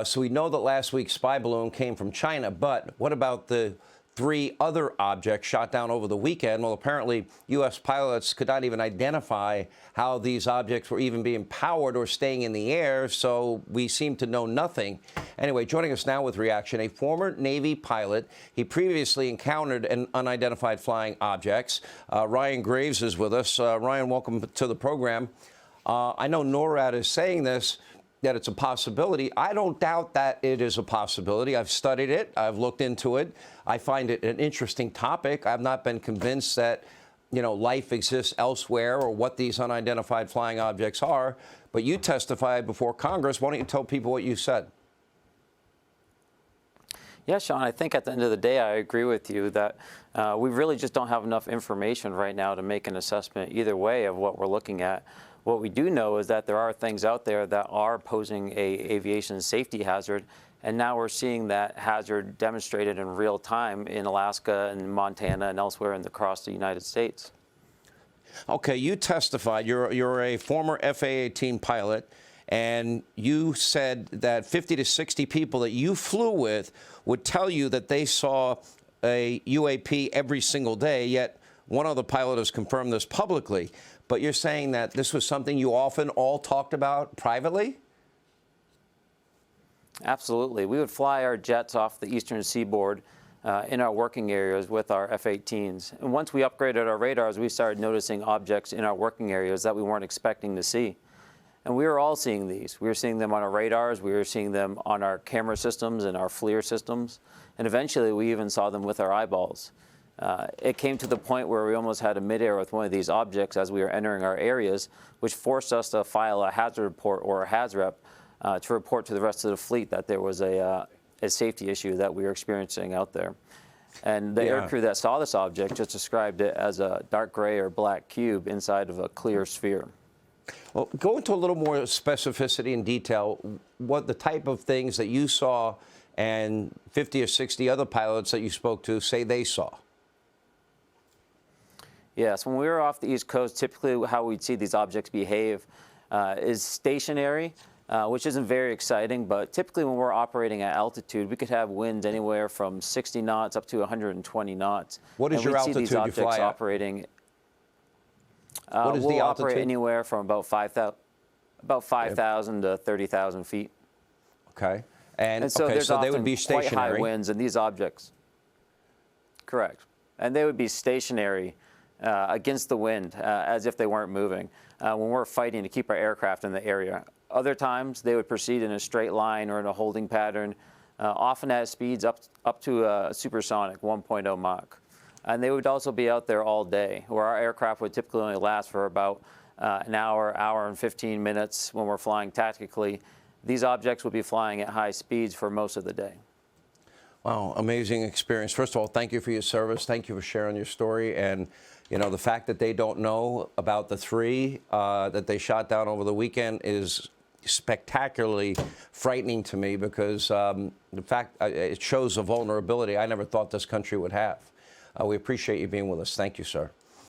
So we know that last week's spy balloon came from China, but what about the 3 other objects shot down over the weekend? Well, apparently, U.S. pilots could not even identify how these objects were even being powered or staying in the air, so we seem to know nothing. Anyway, joining us now with reaction, a former Navy pilot. He previously encountered an unidentified flying objects. Ryan Graves is with us. Ryan, welcome to the program. I know NORAD is saying this, that it's a possibility. I don't doubt that it is a possibility. I've studied it. I've looked into it. I find it an interesting topic. I've not been convinced that, life exists elsewhere or what these unidentified flying objects are. But you testified before Congress. Why don't you tell people what you said? Yeah, Sean, I think at the end of the day, I agree with you that we really just don't have enough information right now to make an assessment either way of what we're looking at. What we do know is that there are things out there that are posing a aviation safety hazard, and now we're seeing that hazard demonstrated in real time in Alaska and Montana and elsewhere across the United States. Okay, you testified. You're a former FA-18 pilot, and you said that 50 to 60 people that you flew with would tell you that they saw a UAP every single day, yet one other pilot has confirmed this publicly. But you're saying that this was something you often all talked about privately? Absolutely. We would fly our jets off the eastern seaboard in our working areas with our F-18s. And once we upgraded our radars, we started noticing objects in our working areas that we weren't expecting to see. And we were all seeing these. We were seeing them on our radars. We were seeing them on our camera systems and our FLIR systems. And eventually, we even saw them with our eyeballs. It came to the point where we almost had a midair with one of these objects as we were entering our areas, which forced us to file a hazard report or a HAZREP to report to the rest of the fleet that there was a safety issue that we were experiencing out there. And the aircrew that saw this object just described it as a dark gray or black cube inside of a clear sphere. Well, go into a little more specificity and detail, what the type of things that you saw and 50 or 60 other pilots that you spoke to say they saw. Yes, when we were off the East Coast, typically how we'd see these objects behave is stationary, which isn't very exciting, but typically when we're operating at altitude, we could have winds anywhere from 60 knots up to 120 knots. What is your altitude you fly at? Operating, what is we'll the altitude? Operate anywhere from about 5,000 to 30,000 feet. Okay. And so, okay, so they would be stationary. Quite high winds, and these objects, correct. And they would be stationary against the wind, as if they weren't moving, when we're fighting to keep our aircraft in the area. Other times, they would proceed in a straight line or in a holding pattern, often at speeds up to supersonic 1.0 Mach. And they would also be out there all day, where our aircraft would typically only last for about an hour, hour and 15 minutes when we're flying tactically. These objects would be flying at high speeds for most of the day. Wow, amazing experience. First of all, thank you for your service. Thank you for sharing your story. And, the fact that they don't know about the 3 that they shot down over the weekend is spectacularly frightening to me because the fact it shows a vulnerability I never thought this country would have. We appreciate you being with us. Thank you, sir.